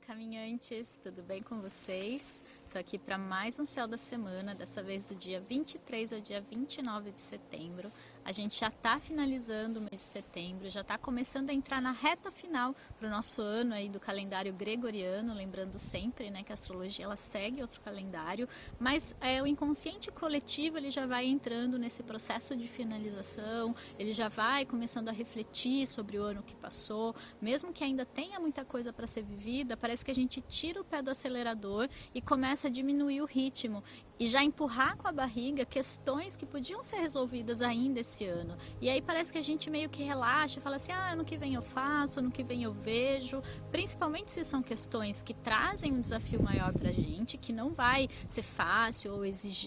caminhantes, tudo bem com vocês? Estou aqui para mais um Céu da Semana, dessa vez do dia 23 ao dia 29 de setembro. A gente já está finalizando o mês de setembro, já está começando a entrar na reta final para o nosso ano aí do calendário gregoriano, lembrando sempre, né, que a astrologia ela segue outro calendário, mas o inconsciente coletivo ele já vai entrando nesse processo de finalização, ele já vai começando a refletir sobre o ano que passou, mesmo que ainda tenha muita coisa para ser vivida, parece que a gente tira o pé do acelerador e começa a diminuir o ritmo e já empurrar com a barriga questões que podiam ser resolvidas ainda esse ano. E aí parece que a gente meio que relaxa e fala assim, ano que vem eu faço, ano que vem eu vejo, principalmente se são questões que trazem um desafio maior pra gente, que não vai ser fácil ou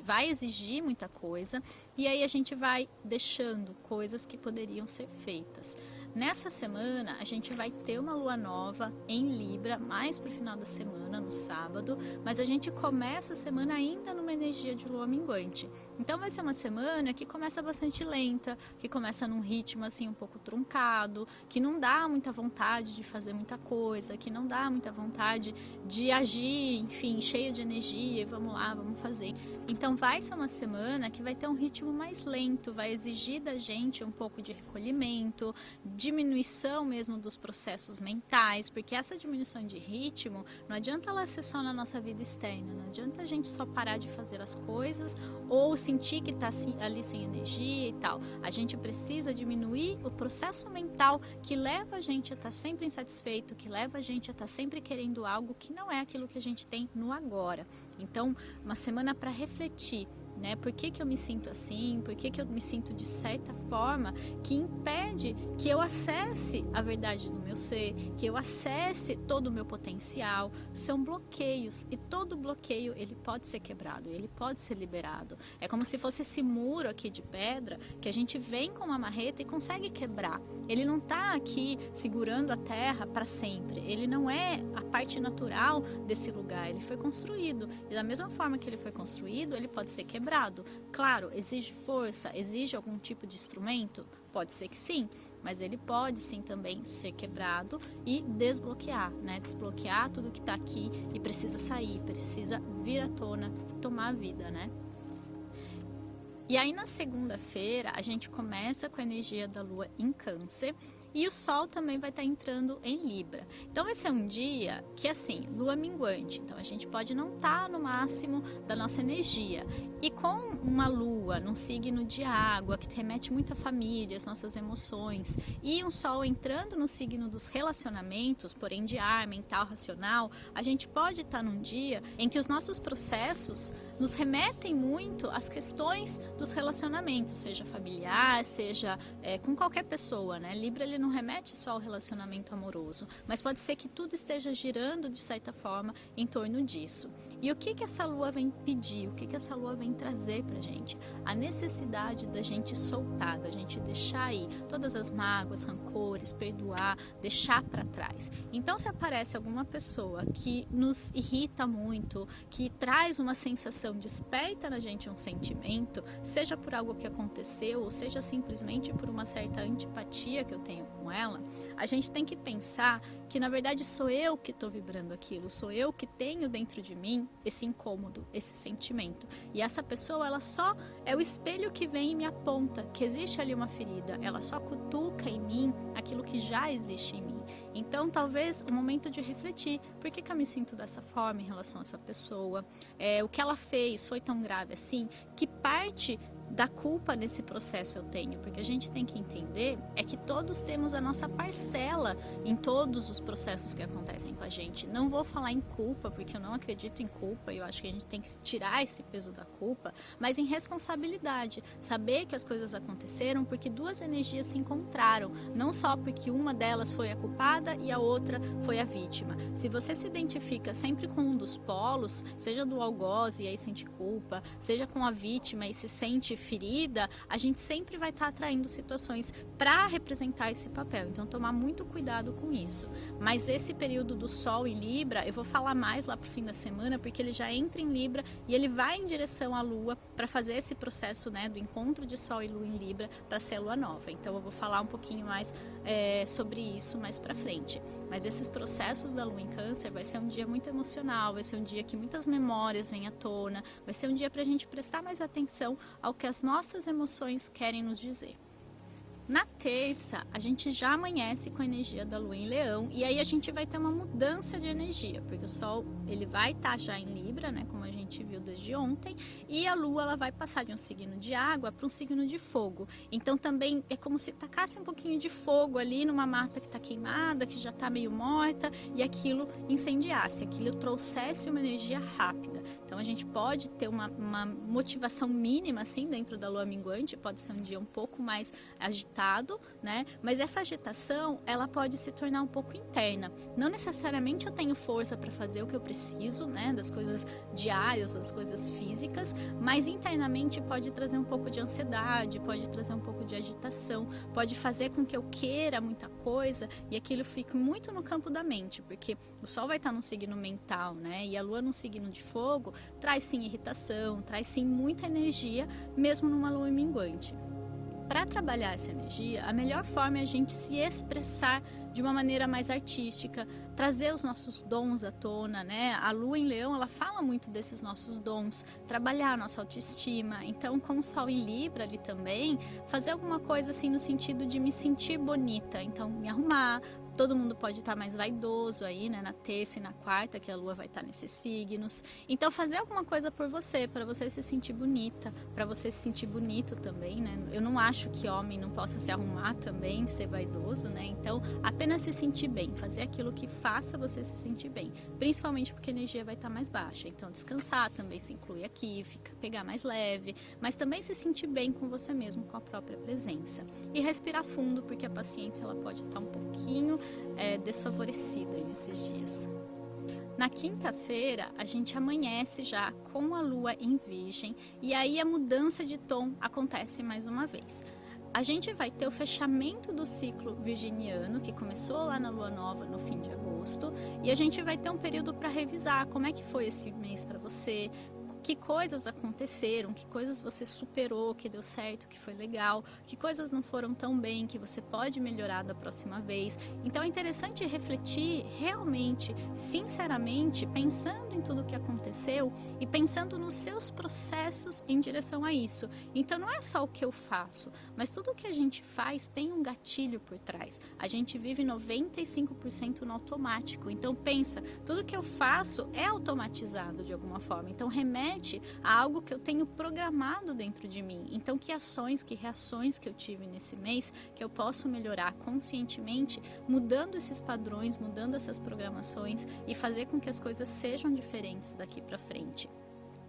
vai exigir muita coisa, e aí a gente vai deixando coisas que poderiam ser feitas. Nessa semana a gente vai ter uma lua nova em Libra, mais pro final da semana, no sábado, mas a gente começa a semana ainda numa energia de lua minguante. Então vai ser uma semana que começa bastante lenta, que começa num ritmo assim um pouco truncado, que não dá muita vontade de fazer muita coisa, que não dá muita vontade de agir, enfim, cheia de energia, e vamos lá, vamos fazer. Então vai ser uma semana que vai ter um ritmo mais lento, vai exigir da gente um pouco de recolhimento, diminuição mesmo dos processos mentais, porque essa diminuição de ritmo, não adianta ela ser só na nossa vida externa, não adianta a gente só parar de fazer as coisas ou sentir que está ali sem energia e tal. A gente precisa diminuir o processo mental que leva a gente a estar sempre insatisfeito, que leva a gente a estar sempre querendo algo que não é aquilo que a gente tem no agora. Então, uma semana para refletir, né? Por que eu me sinto assim? Por que eu me sinto de certa forma que impede que eu acesse a verdade do meu ser, que eu acesse todo o meu potencial? São bloqueios e todo bloqueio ele pode ser quebrado, ele pode ser liberado. É como se fosse esse muro aqui de pedra que a gente vem com uma marreta e consegue quebrar. Ele não está aqui segurando a terra para sempre. Ele não é a parte natural desse lugar. Ele foi construído e da mesma forma que ele foi construído, ele pode ser quebrado. Claro, exige força, exige algum tipo de instrumento? Pode ser que sim, mas ele pode sim também ser quebrado e desbloquear, né? Desbloquear tudo que está aqui e precisa sair, precisa vir à tona, tomar a vida, né? E aí na segunda-feira a gente começa com a energia da Lua em Câncer e o Sol também vai estar entrando em Libra. Então vai ser um dia que assim, Lua minguante, então a gente pode não estar no máximo da nossa energia. E com uma Lua num signo de água, que remete muito à família, às nossas emoções, e um Sol entrando no signo dos relacionamentos, porém de ar, mental, racional, a gente pode estar num dia em que os nossos processos nos remetem muito às questões dos relacionamentos, seja familiar, seja com qualquer pessoa, né? Libra ele não remete só ao relacionamento amoroso, mas pode ser que tudo esteja girando de certa forma em torno disso. E o que essa lua vem pedir? O que essa lua vem trazer pra gente? A necessidade da gente soltar, da gente deixar aí todas as mágoas, rancores, perdoar, deixar para trás. Então se aparece alguma pessoa que nos irrita muito, que traz uma sensação, desperta na gente um sentimento, seja por algo que aconteceu, ou seja simplesmente por uma certa antipatia que eu tenho com ela, a gente tem que pensar que na verdade sou eu que estou vibrando aquilo, sou eu que tenho dentro de mim esse incômodo, esse sentimento. E essa pessoa, ela só é o espelho que vem e me aponta que existe ali uma ferida, ela só cutuca em mim aquilo que já existe em mim. Então, talvez o momento de refletir, por que eu me sinto dessa forma em relação a essa pessoa? O que ela fez foi tão grave assim? Que parte da culpa nesse processo eu tenho? Porque a gente tem que entender é que todos temos a nossa parcela em todos os processos que acontecem com a gente. Não vou falar em culpa, porque eu não acredito em culpa, eu acho que a gente tem que tirar esse peso da culpa, mas em responsabilidade, saber que as coisas aconteceram porque duas energias se encontraram, não só porque uma delas foi a culpada e a outra foi a vítima. Se você se identifica sempre com um dos polos, seja do algoz e aí sente culpa, seja com a vítima e se sente ferida, a gente sempre vai estar atraindo situações para representar esse papel. Então, tomar muito cuidado com isso. Mas esse período do Sol em Libra, eu vou falar mais lá pro fim da semana, porque ele já entra em Libra e ele vai em direção à Lua para fazer esse processo, né, do encontro de Sol e Lua em Libra para ser a Lua nova. Então, eu vou falar um pouquinho mais sobre isso mais pra frente. Mas esses processos da lua em câncer vai ser um dia muito emocional, vai ser um dia que muitas memórias vêm à tona, vai ser um dia pra gente prestar mais atenção ao que as nossas emoções querem nos dizer. Na terça, a gente já amanhece com a energia da lua em Leão e aí a gente vai ter uma mudança de energia, porque o Sol ele vai estar já em Libra, né, como a gente viu desde ontem, e a lua ela vai passar de um signo de água para um signo de fogo. Então também é como se tacasse um pouquinho de fogo ali numa mata que está queimada, que já está meio morta, e aquilo incendiasse, aquilo trouxesse uma energia rápida. Então a gente pode ter uma motivação mínima assim dentro da lua minguante, pode ser um dia um pouco mais agitado, né? Mas essa agitação ela pode se tornar um pouco interna. Não necessariamente eu tenho força para fazer o que eu preciso, né? Das coisas diárias, das coisas físicas, mas internamente pode trazer um pouco de ansiedade, pode trazer um pouco de agitação, pode fazer com que eu queira muita coisa e aquilo fique muito no campo da mente, porque o Sol vai estar num signo mental, né? E a lua num signo de fogo traz sim irritação, traz sim muita energia, mesmo numa lua minguante. Para trabalhar essa energia, a melhor forma é a gente se expressar de uma maneira mais artística, trazer os nossos dons à tona, né? A lua em Leão, ela fala muito desses nossos dons, trabalhar a nossa autoestima. Então, com o Sol em Libra ali também, fazer alguma coisa assim no sentido de me sentir bonita. Então, me arrumar. Todo mundo pode estar mais vaidoso aí, né? Na terça e na quarta, que a lua vai estar nesses signos. Então, fazer alguma coisa por você, para você se sentir bonita, para você se sentir bonito também, né? Eu não acho que homem não possa se arrumar também, ser vaidoso, né? Então, apenas se sentir bem, fazer aquilo que faça você se sentir bem. Principalmente porque a energia vai estar mais baixa. Então, descansar também se inclui aqui, pegar mais leve, mas também se sentir bem com você mesmo, com a própria presença. E respirar fundo, porque a paciência ela pode estar um pouquinho desfavorecida nesses dias. Na quinta-feira, a gente amanhece já com a lua em Virgem e aí a mudança de tom acontece mais uma vez. A gente vai ter o fechamento do ciclo virginiano, que começou lá na lua nova no fim de agosto, e a gente vai ter um período para revisar como é que foi esse mês para você, que coisas aconteceram, que coisas você superou, que deu certo, que foi legal, que coisas não foram tão bem, que você pode melhorar da próxima vez. Então é interessante refletir realmente, sinceramente, pensando em tudo que aconteceu e pensando nos seus processos em direção a isso. Então não é só o que eu faço, mas tudo o que a gente faz tem um gatilho por trás. A gente vive 95% no automático. Então pensa, tudo que eu faço é automatizado de alguma forma. Então remete a algo que eu tenho programado dentro de mim. Então, que ações, que reações que eu tive nesse mês que eu posso melhorar conscientemente, mudando esses padrões, mudando essas programações e fazer com que as coisas sejam diferentes daqui para frente.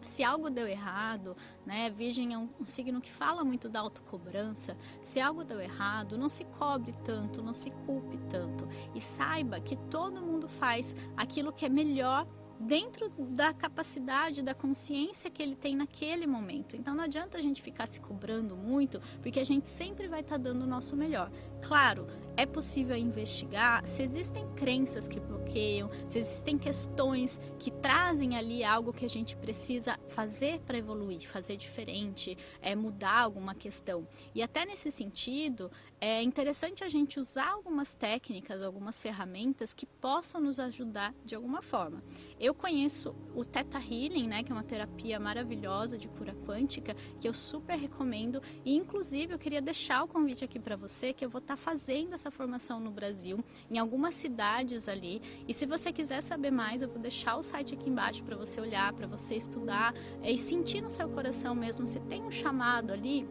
Se algo deu errado, né? Virgem é um signo que fala muito da autocobrança. Se algo deu errado, não se cobre tanto, não se culpe tanto. E saiba que todo mundo faz aquilo que é melhor dentro da capacidade, da consciência que ele tem naquele momento. Então não adianta a gente ficar se cobrando muito, porque a gente sempre vai estar dando o nosso melhor. Claro, é possível investigar se existem crenças que bloqueiam, se existem questões que trazem ali algo que a gente precisa fazer para evoluir, fazer diferente, mudar alguma questão. E até nesse sentido, é interessante a gente usar algumas técnicas, algumas ferramentas que possam nos ajudar de alguma forma. Eu conheço o Theta Healing, né, que é uma terapia maravilhosa de cura quântica, que eu super recomendo. E inclusive eu queria deixar o convite aqui para você, que eu vou estar fazendo essa formação no Brasil, em algumas cidades ali. E se você quiser saber mais, eu vou deixar o site aqui embaixo para você olhar, para você estudar e sentir no seu coração mesmo se tem um chamado ali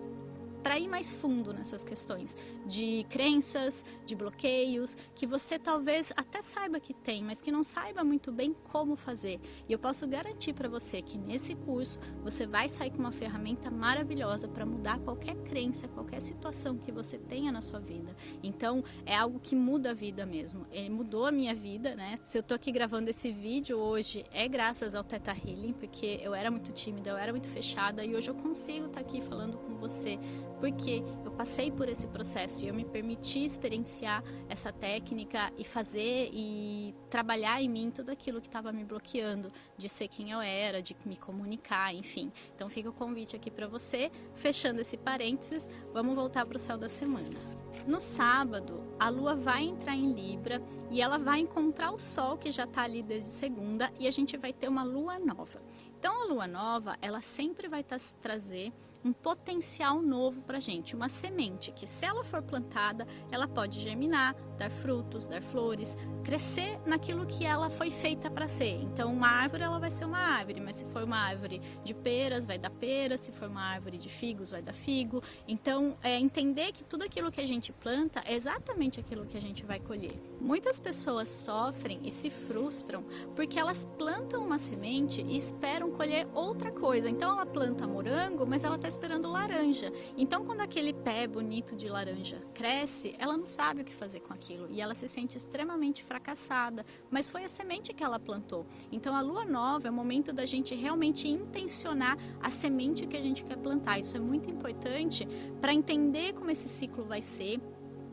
para ir mais fundo nessas questões de crenças, de bloqueios, que você talvez até saiba que tem, mas que não saiba muito bem como fazer. E eu posso garantir para você que nesse curso você vai sair com uma ferramenta maravilhosa para mudar qualquer crença, qualquer situação que você tenha na sua vida. Então é algo que muda a vida mesmo. Ele mudou a minha vida, né? Se eu tô aqui gravando esse vídeo hoje é graças ao Theta Healing, porque eu era muito tímida, eu era muito fechada e hoje eu consigo estar aqui falando com você porque eu passei por esse processo e eu me permiti experienciar essa técnica e fazer e trabalhar em mim tudo aquilo que estava me bloqueando de ser quem eu era, de me comunicar, enfim. Então fica o convite aqui para você, fechando esse parênteses, vamos voltar para o céu da semana. No sábado, a Lua vai entrar em Libra e ela vai encontrar o Sol, que já está ali desde segunda, e a gente vai ter uma Lua nova. Então, a Lua nova, ela sempre vai trazer um potencial novo para a gente, uma semente que, se ela for plantada, ela pode germinar, dar frutos, dar flores, crescer naquilo que ela foi feita para ser. Então, uma árvore, ela vai ser uma árvore, mas se for uma árvore de peras, vai dar pera, se for uma árvore de figos, vai dar figo. Então, entender que tudo aquilo que a gente planta é exatamente aquilo que a gente vai colher. Muitas pessoas sofrem e se frustram porque elas plantam uma semente e esperam colher outra coisa. Então, ela planta morango, mas ela está esperando laranja. Então, quando aquele pé bonito de laranja cresce, ela não sabe o que fazer com aquilo e ela se sente extremamente fracassada, mas foi a semente que ela plantou. Então, a lua nova é o momento da gente realmente intencionar a semente que a gente quer plantar. Isso é muito importante para entender como esse ciclo vai ser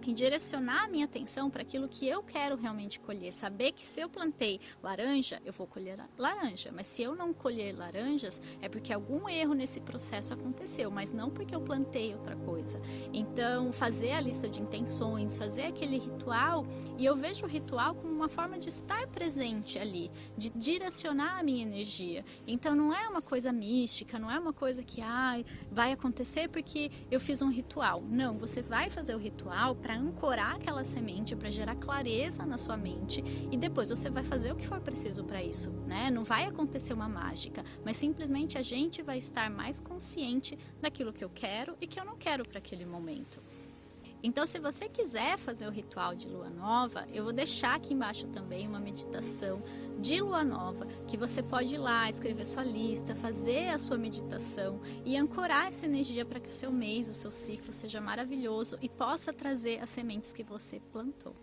e direcionar a minha atenção para aquilo que eu quero realmente colher. Saber que se eu plantei laranja, eu vou colher laranja, mas se eu não colher laranjas, é porque algum erro nesse processo aconteceu, mas não porque eu plantei outra coisa. Então, fazer a lista de intenções, fazer aquele ritual, e eu vejo o ritual como uma forma de estar presente ali, de direcionar a minha energia. Então, não é uma coisa mística, não é uma coisa que vai acontecer porque eu fiz um ritual. Não, você vai fazer o ritual para ancorar aquela semente, para gerar clareza na sua mente, e depois você vai fazer o que for preciso para isso, né? Não vai acontecer uma mágica, mas simplesmente a gente vai estar mais consciente daquilo que eu quero e que eu não quero para aquele momento. Então, se você quiser fazer o ritual de lua nova, eu vou deixar aqui embaixo também uma meditação de lua nova, que você pode ir lá, escrever sua lista, fazer a sua meditação e ancorar essa energia para que o seu mês, o seu ciclo seja maravilhoso e possa trazer as sementes que você plantou.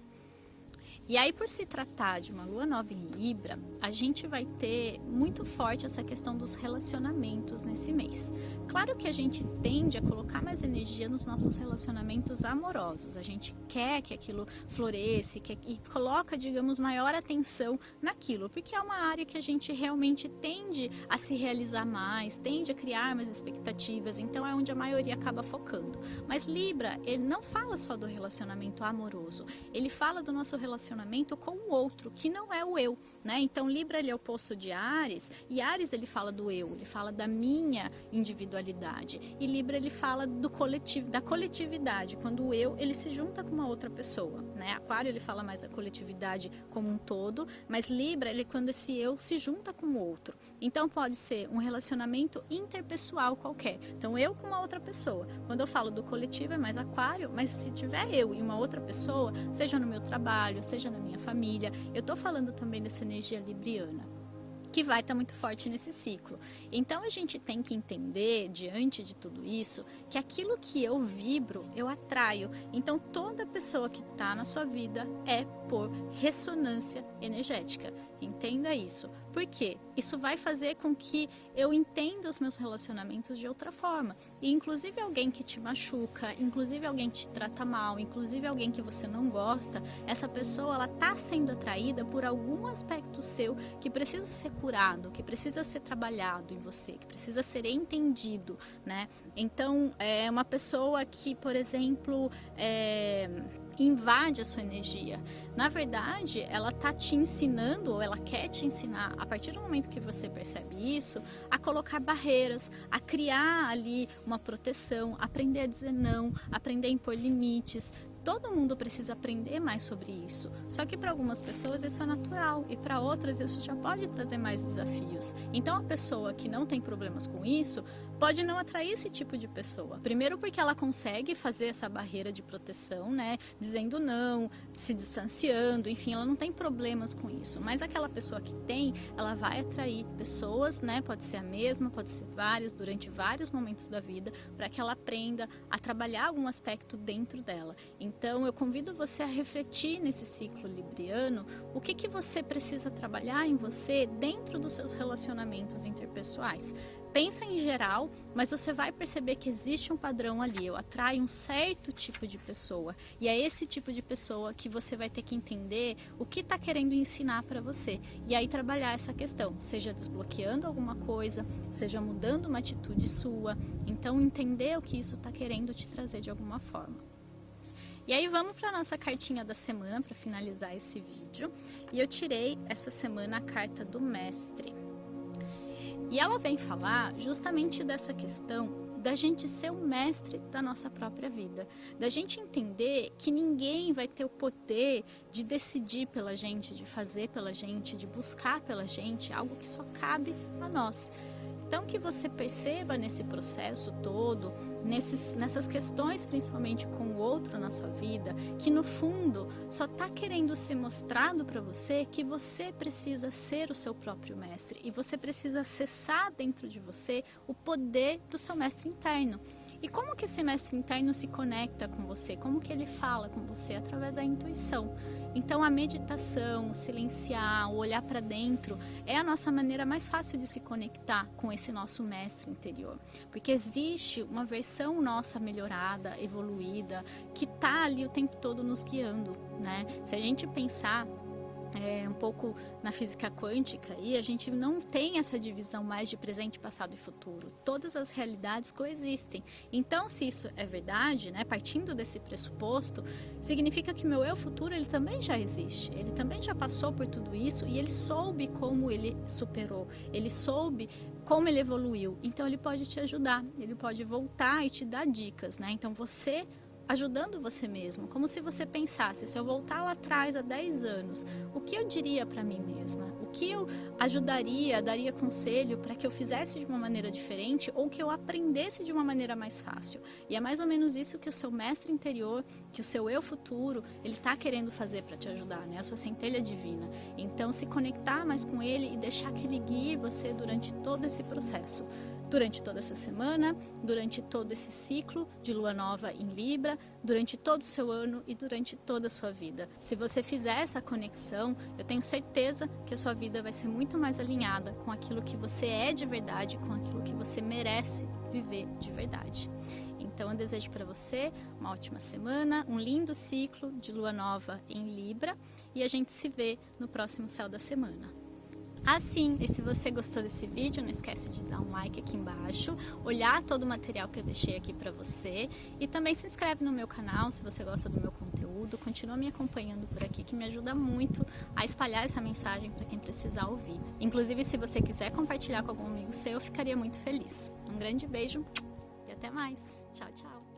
E aí, por se tratar de uma lua nova em Libra, a gente vai ter muito forte essa questão dos relacionamentos nesse mês. Claro que a gente tende a colocar mais energia nos nossos relacionamentos amorosos. A gente quer que aquilo floresça e coloca, digamos, maior atenção naquilo, porque é uma área que a gente realmente tende a se realizar mais, tende a criar mais expectativas, então é onde a maioria acaba focando. Mas Libra, ele não fala só do relacionamento amoroso, ele fala do nosso relacionamento com o outro, que não é o eu, né? Então Libra, ele é o oposto de Áries, e Áries ele fala do eu, ele fala da minha individualidade, e Libra ele fala do coletivo, da coletividade, quando o eu ele se junta com uma outra pessoa, né? Aquário ele fala mais da coletividade como um todo, mas Libra ele é quando esse eu se junta com o outro. Então pode ser um relacionamento interpessoal qualquer. Então eu com uma outra pessoa. Quando eu falo do coletivo é mais Aquário, mas se tiver eu e uma outra pessoa, seja no meu trabalho, seja na minha família, eu estou falando também dessa energia libriana, que vai estar muito forte nesse ciclo. Então a gente tem que entender, diante de tudo isso, que aquilo que eu vibro, eu atraio. Então toda pessoa que está na sua vida é por ressonância energética. Entenda isso. Por quê? Isso vai fazer com que eu entenda os meus relacionamentos de outra forma. E inclusive alguém que te machuca, inclusive alguém que te trata mal, inclusive alguém que você não gosta, essa pessoa ela está sendo atraída por algum aspecto seu que precisa ser curado, que precisa ser trabalhado em você, que precisa ser entendido, né? Então, é uma pessoa que, por exemplo, invade a sua energia. Na verdade, ela está te ensinando, ou ela quer te ensinar, a partir do momento que você percebe isso, a colocar barreiras, a criar ali uma proteção, aprender a dizer não, aprender a impor limites. Todo mundo precisa aprender mais sobre isso. Só que para algumas pessoas isso é natural e para outras isso já pode trazer mais desafios. Então a pessoa que não tem problemas com isso pode não atrair esse tipo de pessoa. Primeiro porque ela consegue fazer essa barreira de proteção, né? Dizendo não, se distanciando, enfim, ela não tem problemas com isso. Mas aquela pessoa que tem, ela vai atrair pessoas, né? Pode ser a mesma, pode ser várias, durante vários momentos da vida, para que ela aprenda a trabalhar algum aspecto dentro dela. Então, eu convido você a refletir nesse ciclo libriano o que você precisa trabalhar em você dentro dos seus relacionamentos interpessoais. Pensa em geral, mas você vai perceber que existe um padrão ali. Eu atraio um certo tipo de pessoa e é esse tipo de pessoa que você vai ter que entender o que está querendo ensinar para você. E aí trabalhar essa questão, seja desbloqueando alguma coisa, seja mudando uma atitude sua. Então entender o que isso está querendo te trazer de alguma forma. E aí vamos para a nossa cartinha da semana para finalizar esse vídeo. E eu tirei essa semana a carta do Mestre. E ela vem falar justamente dessa questão da gente ser o mestre da nossa própria vida, da gente entender que ninguém vai ter o poder de decidir pela gente, de fazer pela gente, de buscar pela gente, algo que só cabe a nós. Então que você perceba nesse processo todo, nessas questões principalmente com o outro na sua vida, que no fundo só está querendo ser mostrado para você que você precisa ser o seu próprio mestre e você precisa acessar dentro de você o poder do seu mestre interno. E como que esse mestre interno se conecta com você? Como que ele fala com você? Através da intuição. Então a meditação, o silenciar, o olhar para dentro é a nossa maneira mais fácil de se conectar com esse nosso mestre interior. Porque existe uma versão nossa melhorada, evoluída, que está ali o tempo todo nos guiando, né? Se a gente pensar um pouco na física quântica, e a gente não tem essa divisão mais de presente, passado e futuro. Todas as realidades coexistem. Então, se isso é verdade, né, partindo desse pressuposto, significa que meu eu futuro ele também já existe. Ele também já passou por tudo isso e ele soube como ele superou. Ele soube como ele evoluiu. Então, ele pode te ajudar. Ele pode voltar e te dar dicas, né? Então, você ajudando você mesmo, como se você pensasse, se eu voltar lá atrás há 10 anos, o que eu diria para mim mesma? O que eu ajudaria, daria conselho para que eu fizesse de uma maneira diferente ou que eu aprendesse de uma maneira mais fácil? E é mais ou menos isso que o seu mestre interior, que o seu eu futuro, ele está querendo fazer para te ajudar, né? A sua centelha divina. Então, se conectar mais com ele e deixar que ele guie você durante todo esse processo. Durante toda essa semana, durante todo esse ciclo de lua nova em Libra, durante todo o seu ano e durante toda a sua vida. Se você fizer essa conexão, eu tenho certeza que a sua vida vai ser muito mais alinhada com aquilo que você é de verdade, com aquilo que você merece viver de verdade. Então eu desejo para você uma ótima semana, um lindo ciclo de lua nova em Libra e a gente se vê no próximo Céu da Semana. Assim, e se você gostou desse vídeo, não esquece de dar um like aqui embaixo, olhar todo o material que eu deixei aqui para você e também se inscreve no meu canal se você gosta do meu conteúdo, continua me acompanhando por aqui que me ajuda muito a espalhar essa mensagem para quem precisar ouvir. Inclusive, se você quiser compartilhar com algum amigo seu, eu ficaria muito feliz. Um grande beijo e até mais. Tchau, tchau.